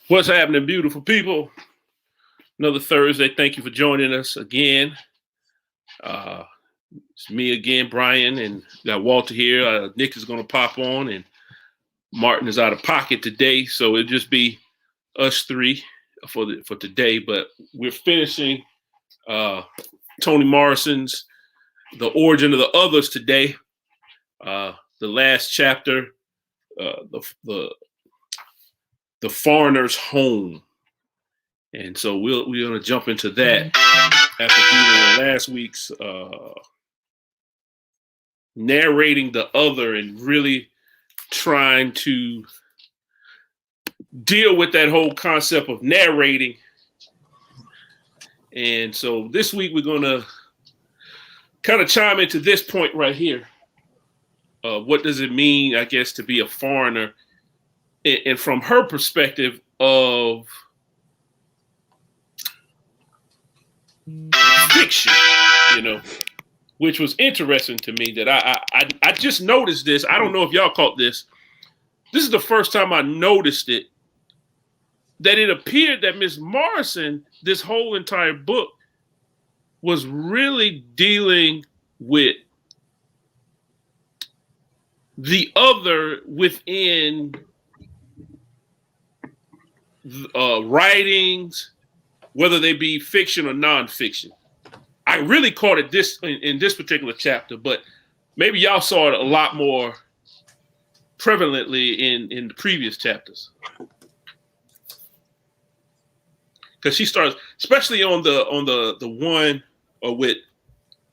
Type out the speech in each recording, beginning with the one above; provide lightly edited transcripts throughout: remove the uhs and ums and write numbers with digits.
What's happening, beautiful people? Another Thursday. Thank you for joining us again. It's me again, Brian, and got Walter here. Nick is going to pop on, and Martin is out of pocket today, so it'll just be us three for today. But we're finishing Toni Morrison's "The Origin of the Others" today. The last chapter, the foreigner's home. And so we're going to jump into that after doing last week's narrating the other and really trying to deal with that whole concept of narrating. And so this week we're going to kind of chime into this point right here. What does it mean, I guess, to be a foreigner? And from her perspective of fiction, which was interesting to me that I just noticed this. I don't know if y'all caught this. This is the first time I noticed it, that it appeared that Miss Morrison, this whole entire book, was really dealing with the other within writings, whether they be fiction or nonfiction. I really caught it in this particular chapter, but maybe y'all saw it a lot more prevalently in the previous chapters. Because she starts, especially on the one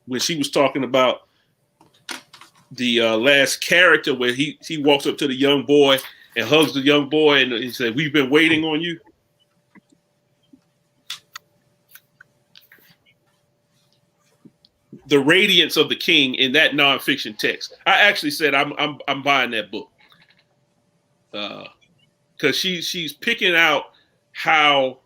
when she was talking about the last character where he walks up to the young boy and hugs the young boy and he said, "We've been waiting on you." The radiance of the king in that nonfiction text. I actually said I'm buying that book because she's picking out how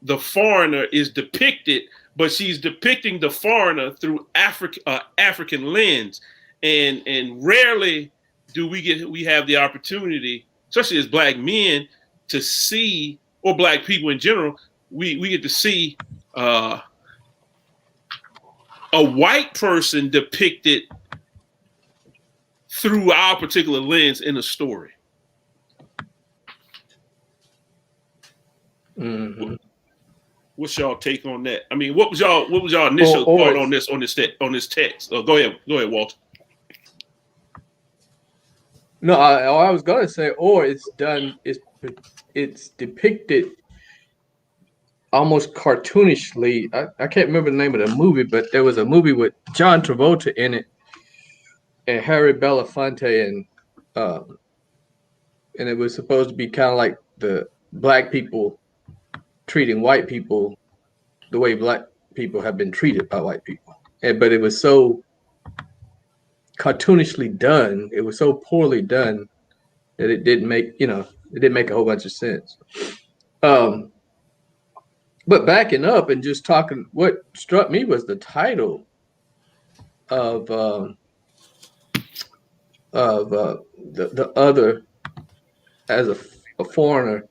the foreigner is depicted, but she's depicting the foreigner through African lens, and rarely do we have the opportunity, especially as Black men, to see, or Black people in general, we get to see a white person depicted through our particular lens in a story. Mm-hmm. What's y'all take on that? I mean, what was y'all initial thought on this text? Go ahead, Walter. No, I was gonna say, or it's depicted almost cartoonishly. I can't remember the name of the movie, but there was a movie with John Travolta in it and Harry Belafonte, and it was supposed to be kind of like the Black people treating white people the way Black people have been treated by white people. But it was so cartoonishly done, it was so poorly done that it didn't make a whole bunch of sense. But backing up and just talking, what struck me was the title of the other as a foreigner,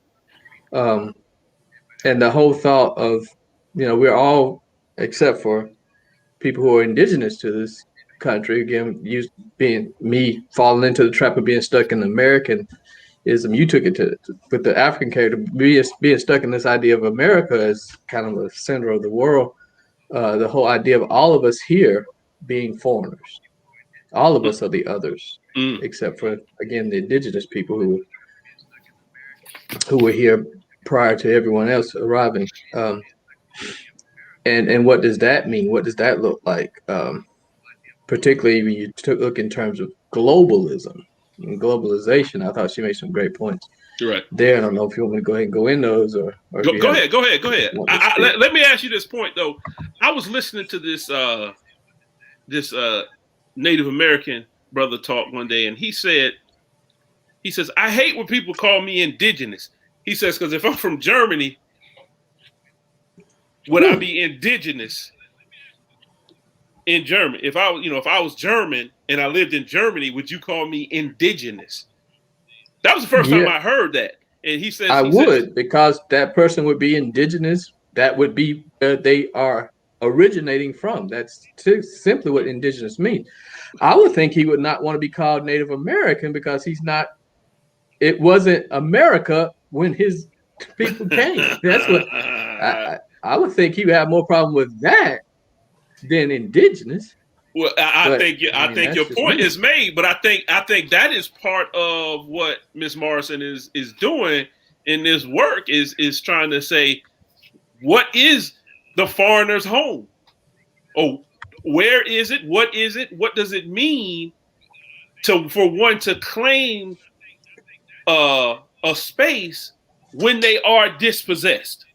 and the whole thought of, we're all, except for people who are indigenous to this country, again, being me falling into the trap of being stuck in Americanism. You took it with the African character, being stuck in this idea of America as kind of the center of the world. The whole idea of all of us here being foreigners. All of us are the others, except for, again, the indigenous people who were here prior to everyone else arriving. And what does that mean? What does that look like? Particularly when you look in terms of globalism and globalization. I thought she made some great points. Right there. I don't know if you want me to go ahead and go in those, or go ahead. Let me ask you this point though. I was listening to this Native American brother talk one day, and he says, "I hate when people call me indigenous." He says, because if I'm from Germany, would I be indigenous in Germany? If I was German and I lived in Germany, would you call me indigenous? That was the first time I heard that. And he says, I would, because that person would be indigenous. That would be where they are originating from. That's simply what indigenous means. I would think he would not want to be called Native American because he's not. It wasn't America when his people came. That's what I would think he would have more problem with that than indigenous. Well, I But think I mean, think that's your just point me. is made, but I think that is part of what Miss Morrison is doing in this work is trying to say, what is the foreigner's home? Oh, where is it? What is it? What does it mean for one to claim a space when they are dispossessed?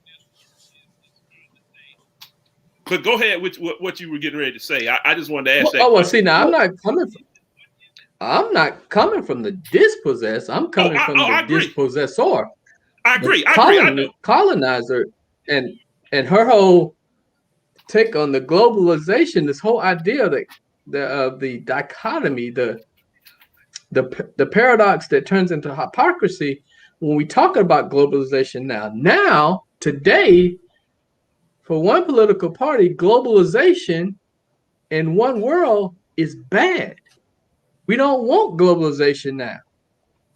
But go ahead with what you were getting ready to say. I just wanted to ask that Well, question. see, now I'm not coming from the dispossessed. I'm coming from the I agree. dispossessor. I The agree. I know. colonizer and her whole take on the globalization, this whole idea that the dichotomy, the paradox that turns into hypocrisy when we talk about globalization now today, for one political party, globalization in one world is bad. We don't want globalization now.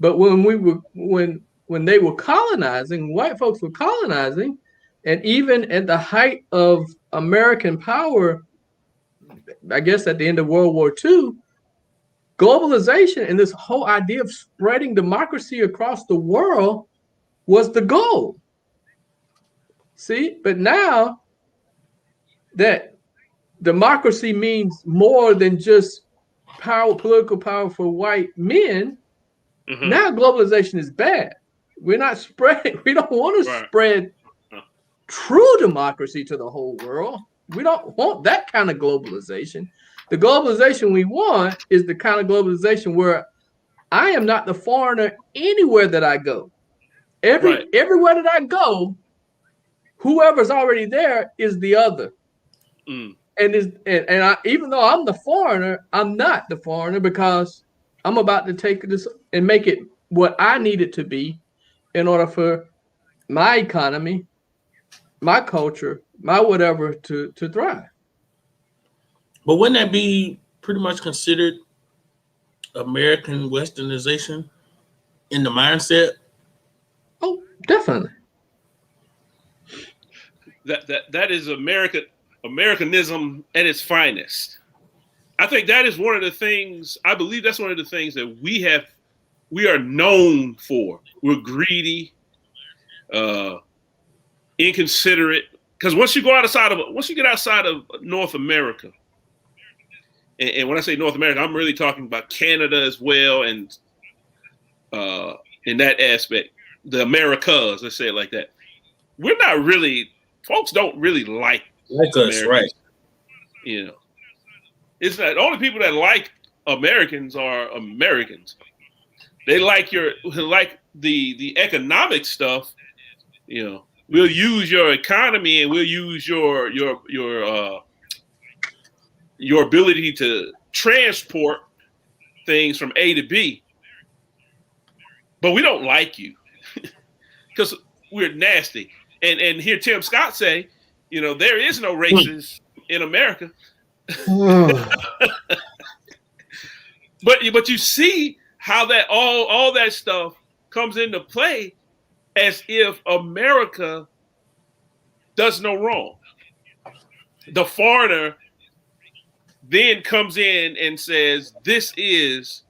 But when they were colonizing, white folks were colonizing, and even at the height of American power, I guess at the end of World War II, globalization and this whole idea of spreading democracy across the world was the goal. See, but now that democracy means more than just power, political power for white men, now globalization is bad. We're not spreading, we don't want to spread true democracy to the whole world. We don't want that kind of globalization. The globalization we want is the kind of globalization where I am not the foreigner anywhere that I go. Everywhere that I go, whoever's already there is the other. And even though I'm the foreigner, I'm not the foreigner because I'm about to take this and make it what I need it to be in order for my economy, my culture, my whatever to thrive. But wouldn't that be pretty much considered American westernization in the mindset? Oh, definitely. That is Americanism at its finest. I think that is one of the things. I believe that's one of the things that we are known for. We're greedy, inconsiderate. Because once you get outside of North America, and when I say North America, I'm really talking about Canada as well, and in that aspect, the Americas, let's say it like that. We're not really. Folks don't really like us, right? You know, it's not the only people that like Americans are Americans. They like the economic stuff. You know, we'll use your economy and we'll use your ability to transport things from A to B. But we don't like you because we're nasty. And hear Tim Scott say, you know, there is no racist in America. But you see how that all that stuff comes into play as if America does no wrong. The foreigner then comes in and says, this is,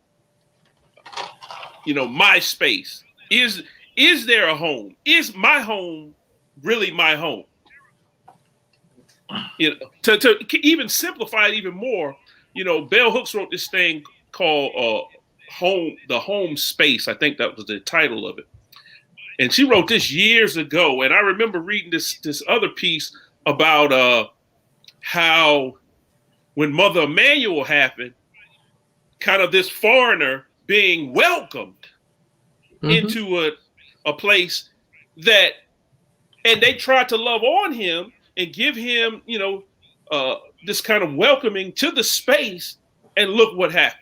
you know, my space. Is there a home? Is my home really my home? You know, to even simplify it even more, you know, Bell Hooks wrote this thing called the home space. I think that was the title of it. And she wrote this years ago. And I remember reading this other piece about how when Mother Emanuel happened, kind of this foreigner being welcomed into a place that, and they tried to love on him and give him, you know, this kind of welcoming to the space, and look what happened.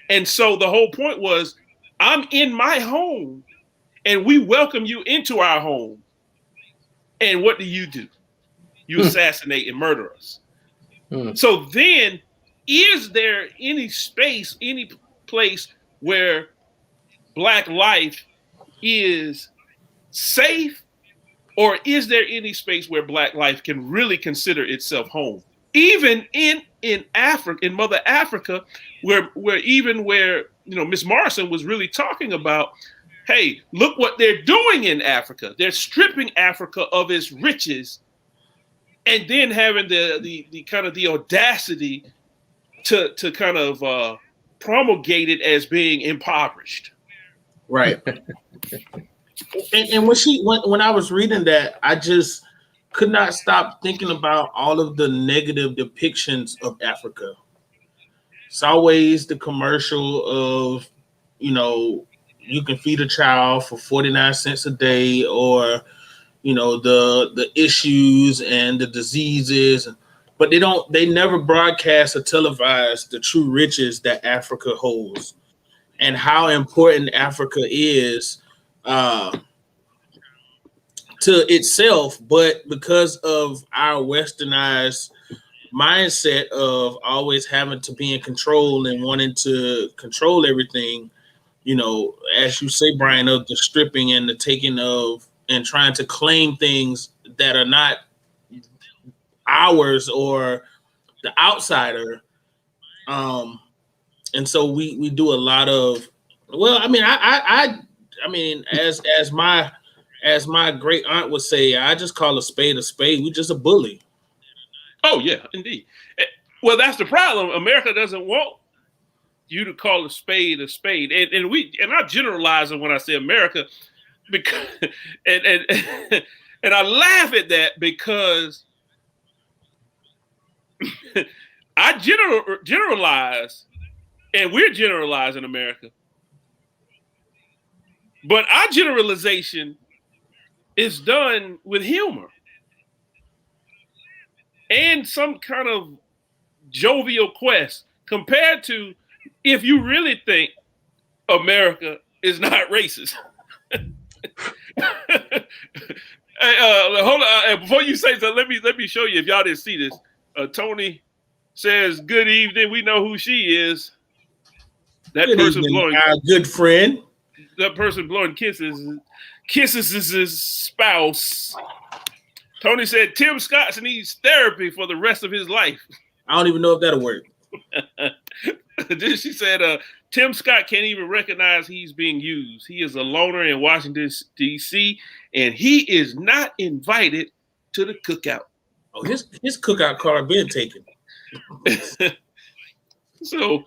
And so the whole point was, I'm in my home, and we welcome you into our home. And what do? You assassinate and murder us. So then, is there any space, any place where Black life is safe, or is there any space where Black life can really consider itself home? Even in Africa, in Mother Africa, where Miss Morrison was really talking about, hey, look what they're doing in Africa. They're stripping Africa of its riches, and then having the kind of the audacity to kind of promulgate it as being impoverished. Right. and when I was reading that, I just could not stop thinking about all of the negative depictions of Africa. It's always the commercial of, you can feed a child for 49 cents a day, or, the issues and the diseases, but they never broadcast or televise the true riches that Africa holds and how important Africa is to itself, but because of our westernized mindset of always having to be in control and wanting to control everything, as you say, Brian, of the stripping and the taking of and trying to claim things that are not ours or the outsider. And so we do a lot of, well, I mean, as my great aunt would say, I just call a spade a spade. We just a bully. Oh yeah, indeed. Well, that's the problem. America doesn't want you to call a spade, and I'm generalizing when I say America, because and I laugh at that because I generalize, and we're generalizing America, but our generalization is done with humor and some kind of jovial quest, compared to if you really think America is not racist. Hold on, before you say so, let me show you, if y'all didn't see this. Toni says, "Good evening. We know who she is." That good person evening, blowing our good friend. That person blowing kisses is his spouse. Toni said Tim Scott needs therapy for the rest of his life. I don't even know if that'll work. Then she said, Tim Scott can't even recognize he's being used. He is a loner in Washington, D.C., and he is not invited to the cookout. Oh, his cookout card been taken. So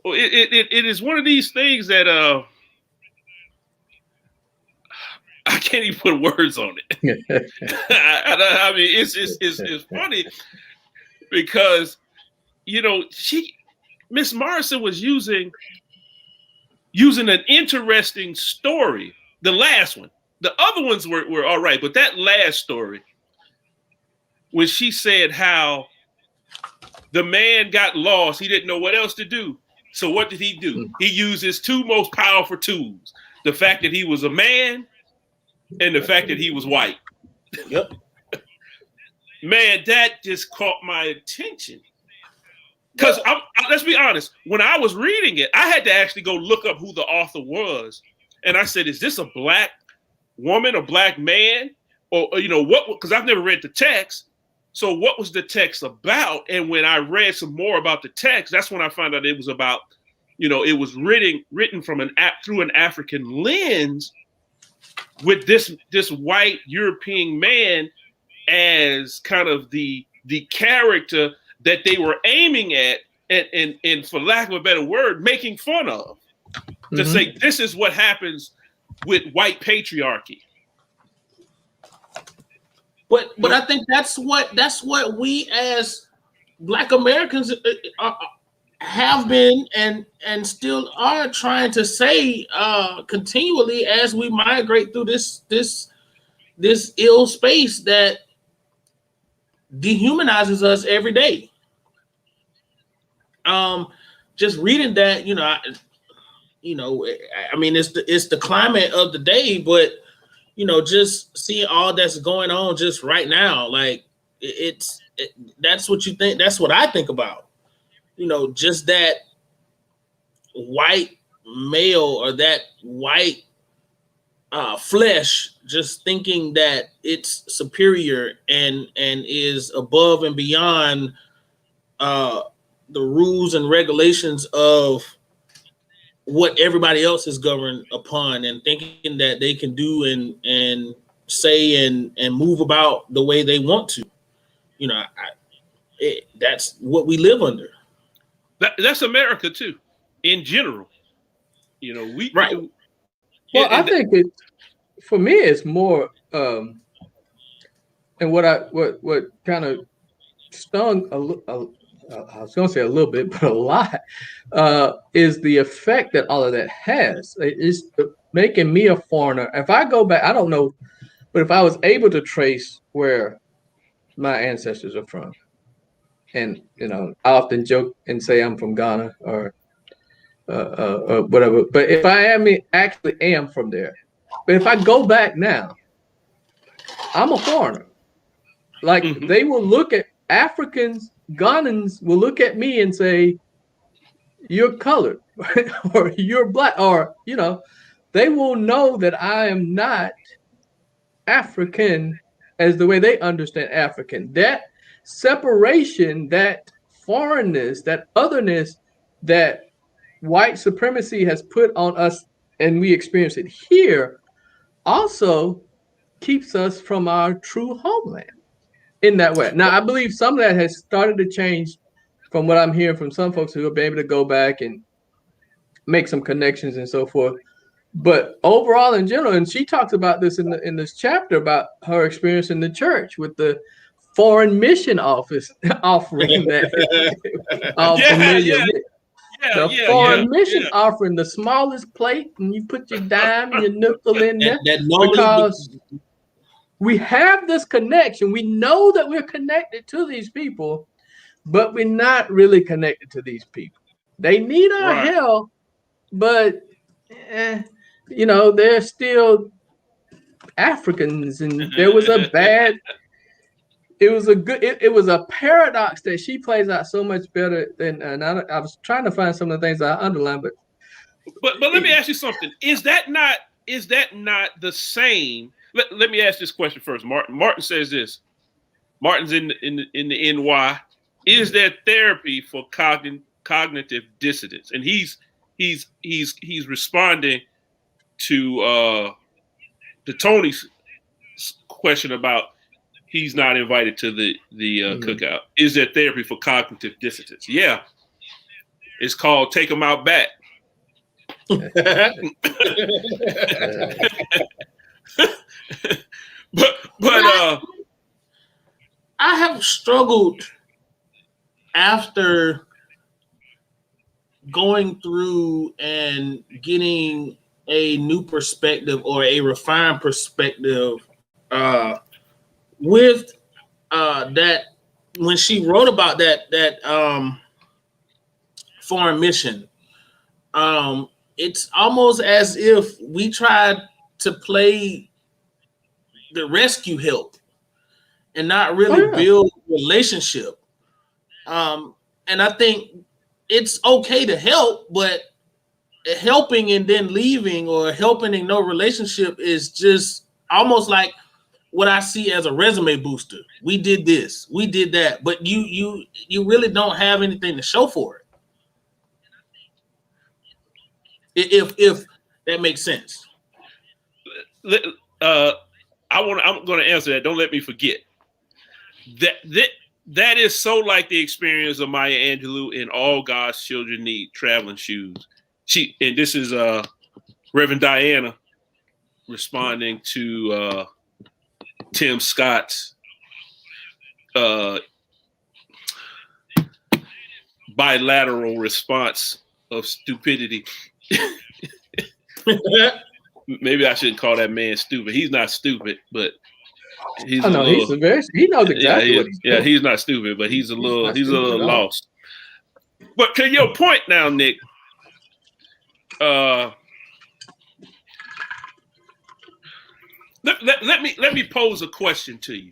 it is one of these things that I can't even put words on it. I mean, it's funny because Miss Morrison was using an interesting story. The last one, the other ones were all right, but that last story, when she said how the man got lost, he didn't know what else to do. So what did he do? He used his two most powerful tools: the fact that he was a man and the fact that he was white. Yep. Man, that just caught my attention. Because let's be honest, when I was reading it, I had to actually go look up who the author was. And I said, is this a black woman, a black man? Or what? Because I've never read the text. So what was the text about? And when I read some more about the text, that's when I found out it was about, it was written from through an African lens, with this white European man as kind of the character that they were aiming at, and for lack of a better word, making fun of. To say this is what happens with white patriarchy. But I think that's what we as Black Americans have been and still are trying to say continually as we migrate through this ill space that dehumanizes us every day. Just reading that, you know, I mean, it's the climate of the day, but you know, just seeing all that's going on just right now, like that's what you think. That's what I think about. You know, just that white male or that white flesh, just thinking that it's superior and is above and beyond the rules and regulations of what everybody else is governed upon, and thinking that they can do and say and move about the way they want to. You know, that's what we live under. That's America too, in general. You know, we right. Well, I think for me, it's more, and what kind of stung I was going to say a little bit, but a lot, is the effect that all of that has. It's making me a foreigner. If I go back, I don't know, but if I was able to trace where my ancestors are from, and you know, I often joke and say I'm from Ghana or whatever. But if I actually am from there, but if I go back now, I'm a foreigner. Like they will look at Africans, Ghanans will look at me and say, "You're colored," or "You're black," or you know, they will know that I am not African as the way they understand African. That separation, that foreignness, that otherness, that white supremacy has put on us, and we experience it here, also keeps us from our true homeland in that way. Now, I believe some of that has started to change from what I'm hearing from some folks who have been able to go back and make some connections and so forth. But overall, in general, and she talks about this in this chapter about her experience in the church with the foreign mission office offering that all familiar with. The foreign mission offering, the smallest plate, and you put your dime and your nickel in there because we have this connection. We know that we're connected to these people, but we're not really connected to these people. They need our help, but you know, they're still Africans, and there was a bad. It was a paradox that she plays out so much better than. And I was trying to find some of the things I underlined, but let me ask you something. Is that not the same? Let me ask this question first. Martin says this. Martin's in the NY. Is there therapy for cognitive dissonance? And he's responding to Tony's question about he's not invited to the cookout. Is there therapy for cognitive dissonance? Yeah, it's called Take 'Em Out Back. but I have struggled after going through and getting a new perspective or a refined perspective with that when she wrote about that foreign mission. It's almost as if we tried to play the rescue help and not really build relationship. And I think it's okay to help, but helping and then leaving, or helping in no relationship, is just almost like what I see as a resume booster. We did this, we did that, but you really don't have anything to show for it. If that makes sense. I'm going to answer that. Don't let me forget. That is so like the experience of Maya Angelou in All God's Children Need Traveling Shoes. And this is Reverend Diana responding to Tim Scott's bilateral response of stupidity. Maybe I shouldn't call that man stupid. He's not stupid, but he knows exactly what he's doing. Yeah, he's not stupid, but he's a little lost. But to your point now, Nick, let me pose a question to you.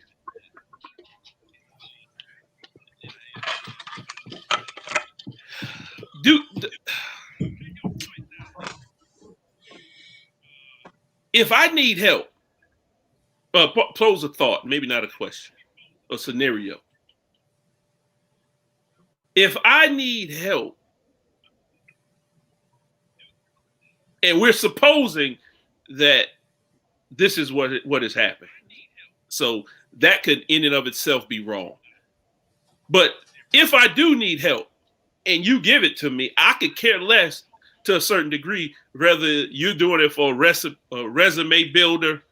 If I need help, pose a thought, maybe not a question, a scenario. If I need help, and we're supposing that this is what has happened, so that could in and of itself be wrong. But if I do need help and you give it to me, I could care less to a certain degree whether you're doing it for a resume builder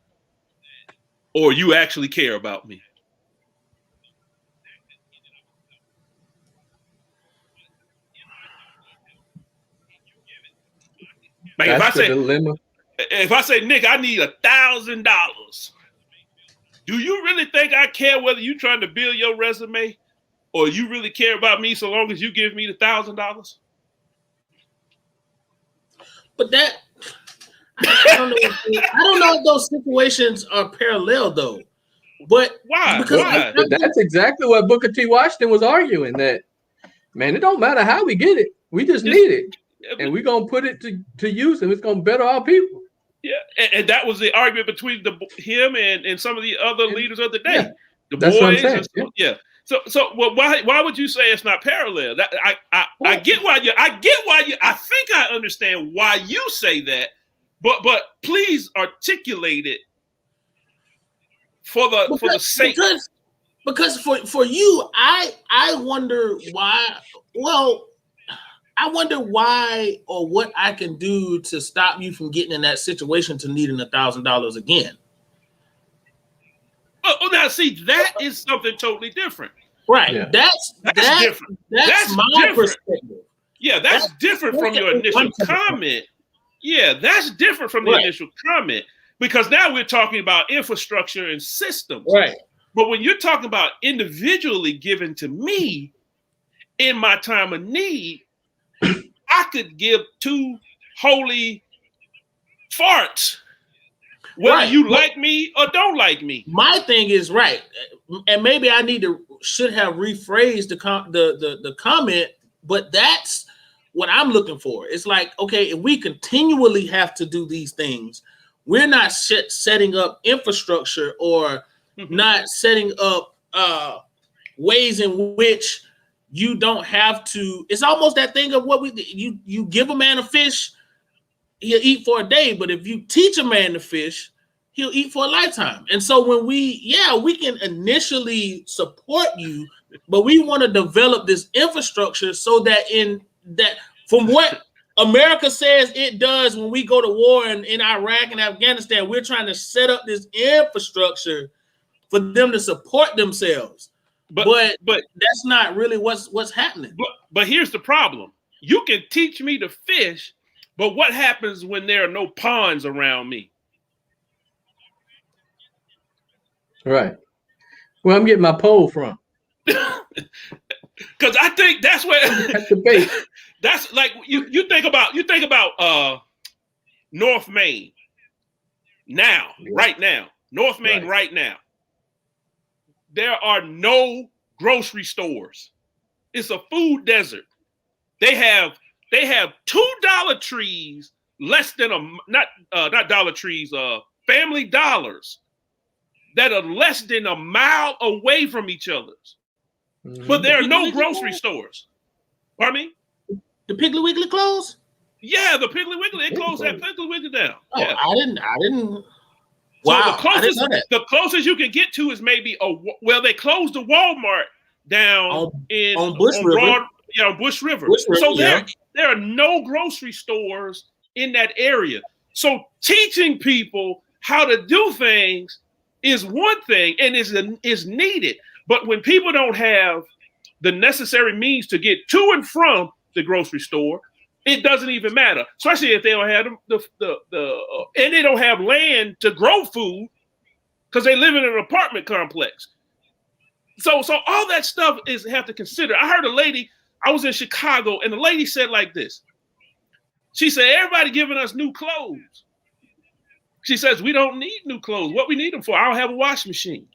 or you actually care about me. Like if I say, Nick, I need $1,000. Do you really think I care whether you're trying to build your resume or you really care about me so long as you give me the $1,000? But that I don't know if those situations are parallel though. But why? But that's exactly what Booker T. Washington was arguing, that man, it don't matter how we get it, we just need it. And we're going to put it to use, and it's going to better our people. Yeah, and that was the argument between him and some of the other leaders of the day. Yeah, the that's boys. What I'm saying. Yeah. So well, why would you say it's not parallel? I get why you. I think I understand why you say that, but please articulate it for the sake. Because for you, I wonder why. Well, I wonder why or what I can do to stop you from getting in that situation to needing $1,000 again. Oh, now see, that is something totally different. Right. Yeah. That's different. That's my different perspective. Yeah, that's different from your initial comment. Yeah, that's different from the initial comment, because now we're talking about infrastructure and systems. Right. But when you're talking about individually given to me in my time of need, I could give 2 holy farts, whether you like me or don't like me. My thing is and maybe I should have rephrased the comment, but that's what I'm looking for. It's like, okay, if we continually have to do these things, we're not setting up infrastructure or not setting up ways in which you don't have to. It's almost that thing of you give a man a fish, he'll eat for a day. But if you teach a man to fish, he'll eat for a lifetime. And so when we can initially support you, but we want to develop this infrastructure so that from what America says it does when we go to war in Iraq and Afghanistan, we're trying to set up this infrastructure for them to support themselves. But that's not really what's happening. But here's the problem. You can teach me to fish, but what happens when there are no ponds around me? Right. Where I'm getting my pole from. Because I think that's where that's the base. That's like you think about North Main now, right now. North Main right now. There are no grocery stores. It's a food desert. They have $2 trees, less than not Dollar Trees, Family Dollars that are less than a mile away from each other's. Mm-hmm. But there are no grocery stores. Pardon me? The Piggly Wiggly closed? Yeah, the Piggly Wiggly. It closed that Piggly Wiggly down. Oh, yeah. I didn't. So wow, the closest you can get to is maybe they closed the Walmart down on Bush River. On Bush River. So there are no grocery stores in that area. So teaching people how to do things is one thing and is needed. But when people don't have the necessary means to get to and from the grocery store, it doesn't even matter, especially if they don't have and they don't have land to grow food because they live in an apartment complex. So all that stuff have to consider. I heard a lady, I was in Chicago, and the lady said like this: She said, everybody giving us new clothes. She says, we don't need new clothes. What we need them for? I don't have a washing machine.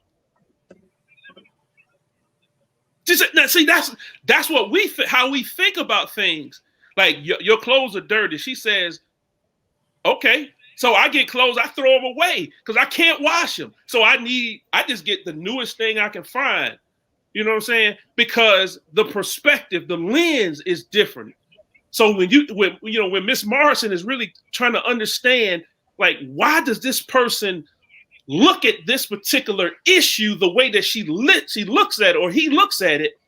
She said, now see, that's what how we think about things. Like your clothes are dirty. She says, okay, so I get clothes, I throw them away because I can't wash them. So I just get the newest thing I can find. You know what I'm saying? Because the perspective, the lens is different. So when Miss Morrison is really trying to understand, like, why does this person look at this particular issue the way that she looks at it, or he looks at it?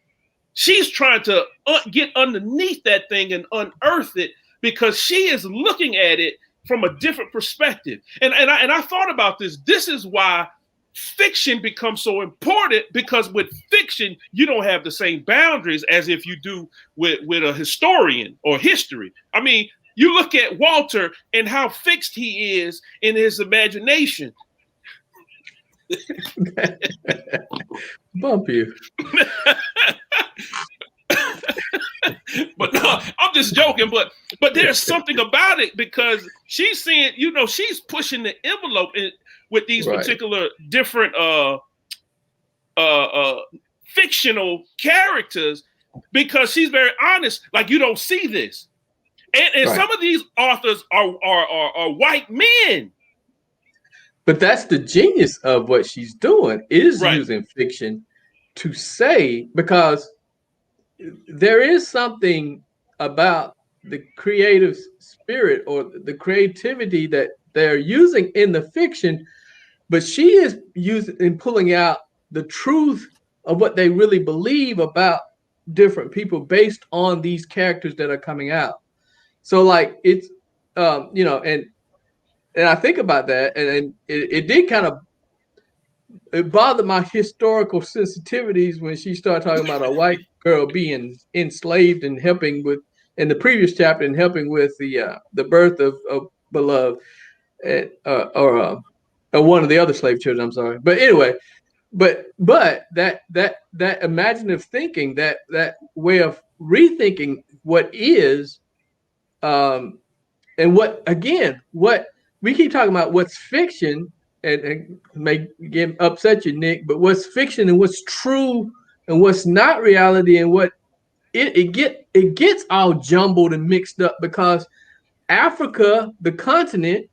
She's trying to get underneath that thing and unearth it because she is looking at it from a different perspective. And I thought about this. This is why fiction becomes so important, because with fiction, you don't have the same boundaries as if you do with a historian or history. I mean, you look at Walter and how fixed he is in his imagination. Bump you. But no, I'm just joking. But there's something about it, because she's saying, she's pushing the envelope with these particular different fictional characters, because she's very honest. Like, you don't see this, and some of these authors are white men. But that's the genius of what she's doing, is using fiction to say, because there is something about the creative spirit or the creativity that they're using in the fiction, but she is using and pulling out the truth of what they really believe about different people based on these characters that are coming out. So like it's, and I think about that, and it did kind of, it bothered my historical sensitivities when she started talking about a white girl being enslaved and helping with, in the previous chapter, and helping with the birth of Beloved, or one of the other slave children. I'm sorry, but anyway, but that imaginative thinking, that way of rethinking what is, and what we keep talking about, what's fiction. And may upset you, Nick, but what's fiction and what's true and what's not reality, and what it gets all jumbled and mixed up, because Africa, the continent,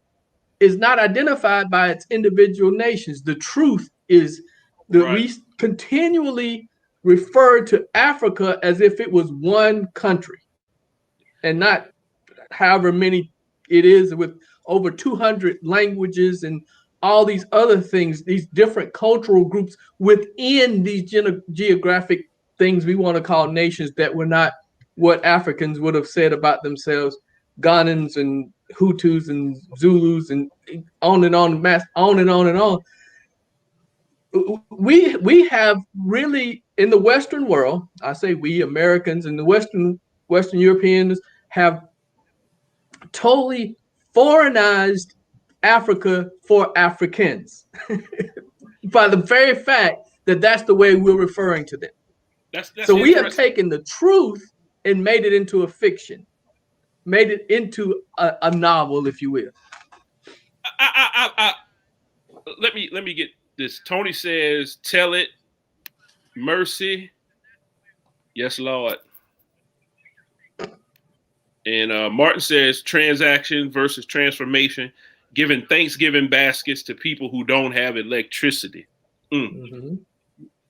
is not identified by its individual nations. The truth is that we continually refer to Africa as if it was one country, and not however many it is, with over 200 languages and all these other things, these different cultural groups within these geographic things we want to call nations, that were not what Africans would have said about themselves, Ghanans and Hutus and Zulus and on and on, on and on and on. We have really, in the Western world, I say we Americans and the Western Europeans, have totally foreignized Africa for Africans by the very fact that that's the way we're referring to them. That's so we have taken the truth and made it into a fiction, made it into a novel, if you will. Let me get this. Tony says, "Tell it, mercy, yes, Lord." And Martin says, "Transaction versus transformation. Giving Thanksgiving baskets to people who don't have electricity." Mm-hmm.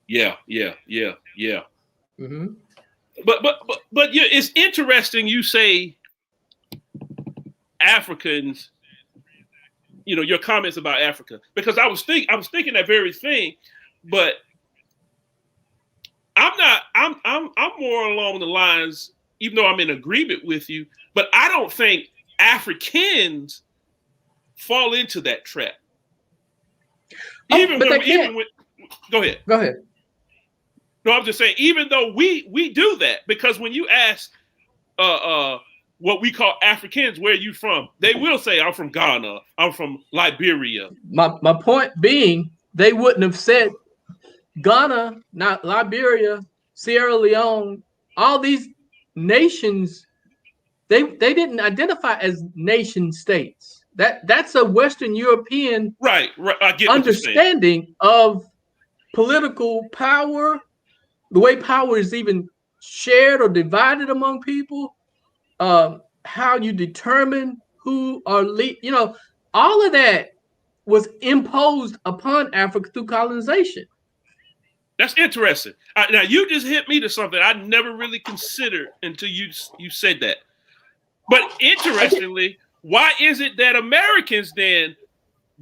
Yeah. Mm-hmm. But yeah, it's interesting you say Africans, your comments about Africa, because I was thinking that very thing, but I'm more along the lines, even though I'm in agreement with you, but I don't think Africans fall into that trap. Go ahead. No, I'm just saying, even though we do that, because when you ask what we call Africans, where are you from? They will say, I'm from Ghana, I'm from Liberia. My point being, they wouldn't have said Ghana, not Liberia, Sierra Leone, all these nations they didn't identify as nation states. That's a Western European right. I get understanding of political power, the way power is even shared or divided among people, how you determine who are all of that was imposed upon Africa through colonization. That's interesting. Now you just hit me to something I never really considered until you said that. But interestingly, why is it that Americans then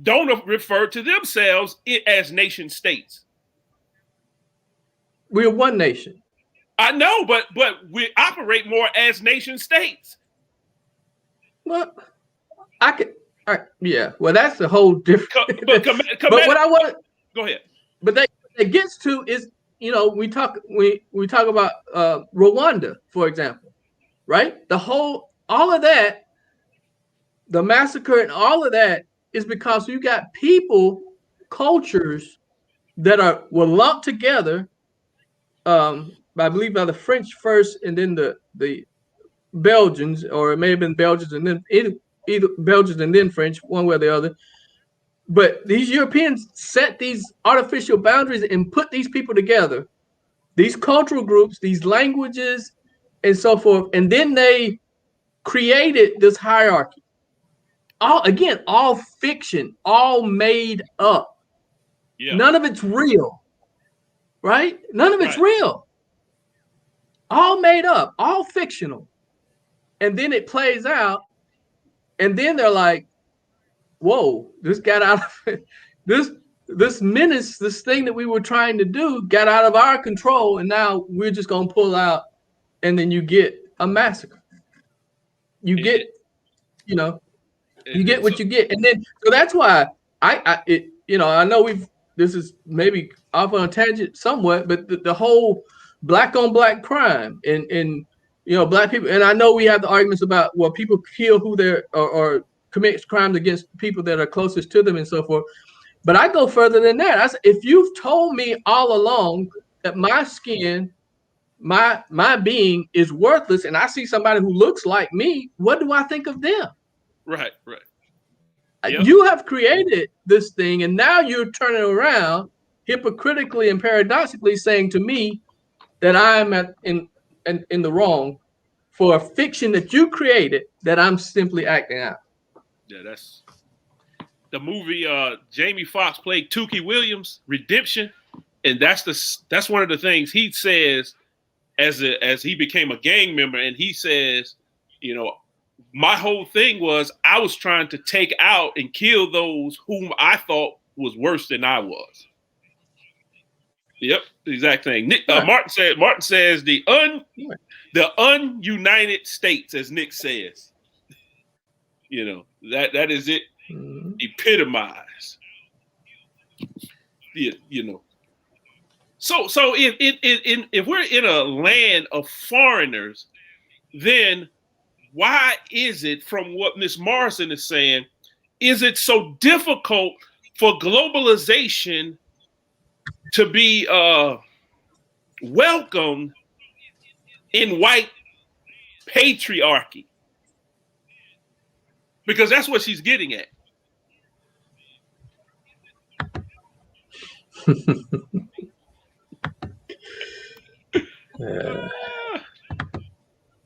don't refer to themselves as nation states? We're one nation. I know, but we operate more as nation states. Well, I could. All right, yeah. Well, that's a whole different. But what I want. Go ahead. But that it gets to is, we talk about Rwanda, for example, right? All of that, the massacre and all of that is because you got people, cultures that were lumped together. I believe by the French first, and then the Belgians, or it may have been Belgians and then either Belgians and then French, one way or the other. But these Europeans set these artificial boundaries and put these people together, these cultural groups, these languages, and so forth. And then they created this hierarchy. All fiction, all made up. Yeah. None of it's real, right? None of it's real. All made up, all fictional. And then it plays out, and then they're like, whoa, this got out of this menace, this thing that we were trying to do got out of our control, and now we're just gonna pull out, and then you get a massacre. You get what you get. And then so that's why I know this is maybe off on a tangent somewhat, but the whole black on black crime and black people, and I know we have the arguments about, well, people kill who they're or commit crimes against people that are closest to them and so forth. But I go further than that. I said, if you've told me all along that my skin, my being is worthless, and I see somebody who looks like me, what do I think of them? Right. Yep. You have created this thing, and now you're turning around hypocritically and paradoxically saying to me that I am in the wrong for a fiction that you created that I'm simply acting out. Yeah, that's the movie. Jamie Foxx played Tukey Williams, Redemption, and that's one of the things he says as he became a gang member, and he says, my whole thing was I was trying to take out and kill those whom I thought was worse than I was. Yep, the exact thing. Martin says the ununited states, as Nick says. That is it. Epitomized. So if we're in a land of foreigners, then why is it, from what Ms. Morrison is saying, is it so difficult for globalization to be welcomed in white patriarchy? Because that's what she's getting at.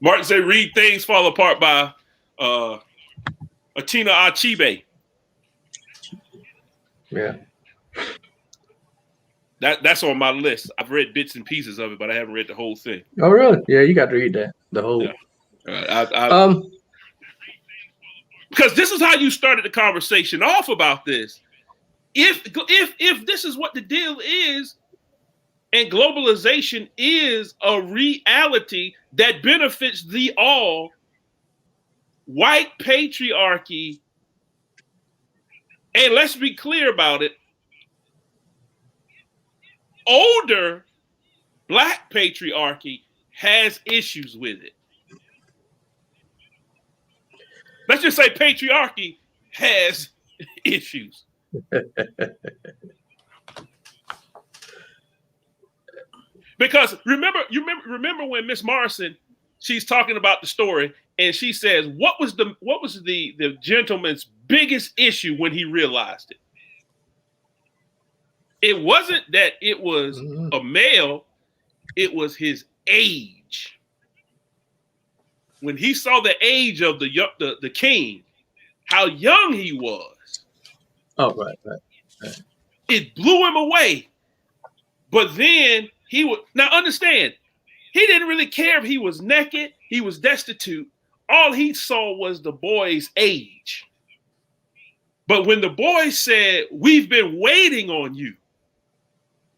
Martin said, read Things Fall Apart by Atina Achebe. Yeah. That's on my list. I've read bits and pieces of it, but I haven't read the whole thing. Oh, really? Yeah, you got to read that. The whole. Yeah. Because this is how you started the conversation off about this. If this is what the deal is, and globalization is a reality that benefits thee all, white patriarchy, and let's be clear about it, older black patriarchy has issues with it. Let's just say patriarchy has issues. Because remember when Miss Morrison, she's talking about the story, and she says, what was the gentleman's biggest issue when he realized it? It wasn't that it was a male, it was his age. When he saw the age of the king, how young he was. Oh, right. It blew him away. But then he would now understand, he didn't really care if he was naked, he was destitute. All he saw was the boy's age. But when the boy said, "We've been waiting on you,"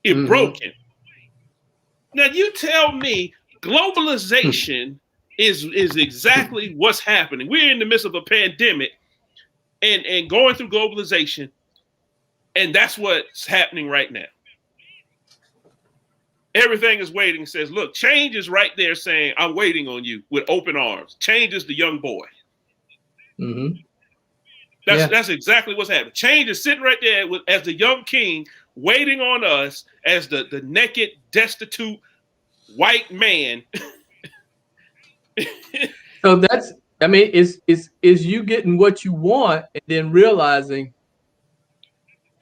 it broke him. Now you tell me globalization is exactly what's happening. We're in the midst of a pandemic and going through globalization, and that's what's happening right now. Everything is waiting. Says, look, change is right there saying, I'm waiting on you with open arms. Change is the young boy. That's exactly what's happening. Change is sitting right there as the young king, waiting on us as the naked, destitute white man. So that's, I mean, is you getting what you want and then realizing,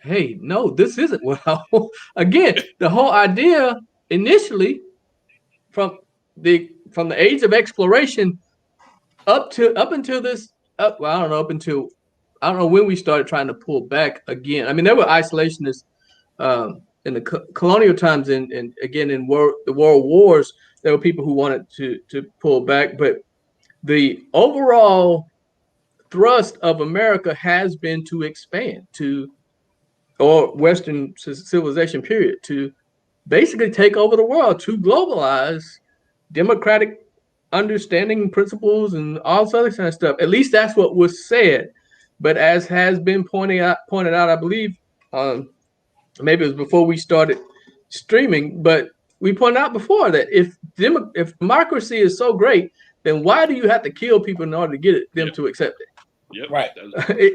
hey, no, this isn't what I want. Again, the whole idea initially from the age of exploration up until this, well, I don't know when we started trying to pull back again. I mean, there were isolationists in the colonial times, and again in the world wars, there were people who wanted to pull back, but the overall thrust of America has been to expand or Western civilization period, to basically take over the world, to globalize democratic understanding principles and all this other kind of stuff. At least that's what was said. But as has been pointed out, I believe, maybe it was before we started streaming, but we pointed out before that if democracy is so great, then why do you have to kill people in order to get them to accept it? Yep. Right.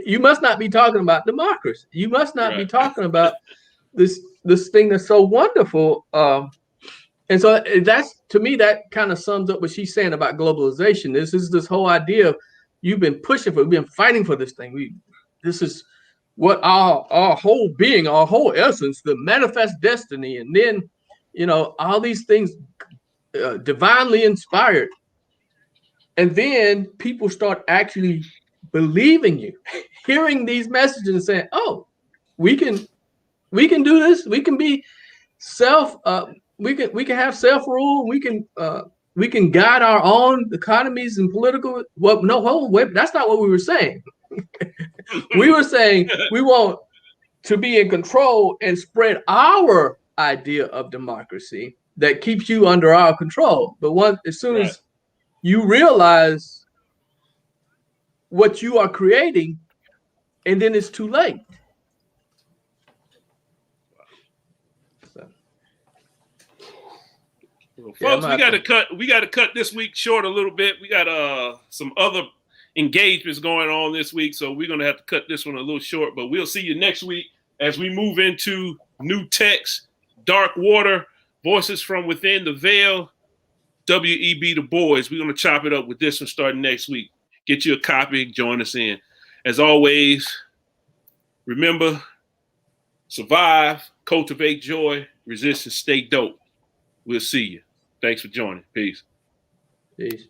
You must not be talking about democracy. You must not be talking about this thing that's so wonderful. And so that's, to me, that kind of sums up what she's saying about globalization. This is this whole idea of you've been pushing for, we've been fighting for this thing. This is what our whole being, our whole essence, the manifest destiny, and then, all these things divinely inspired. And then people start actually believing you, hearing these messages and saying, oh, we can do this. We can be we can have self-rule. We can guide our own economies and political. Well, no, wait, that's not what we were saying. We were saying we want to be in control and spread our idea of democracy that keeps you under our control. But as soon as you realize what you are creating, and then it's too late. So. Well, folks, we got to cut this week short a little bit. We got some other engagements going on this week, so we're going to have to cut this one a little short. But we'll see you next week as we move into new text, Dark Water, Voices from Within the Veil, W.E.B. Du Bois. We're going to chop it up with this one starting next week. Get you a copy, join us in. As always, remember, survive, cultivate joy, resist, and stay dope. We'll see you. Thanks for joining. Peace. Peace.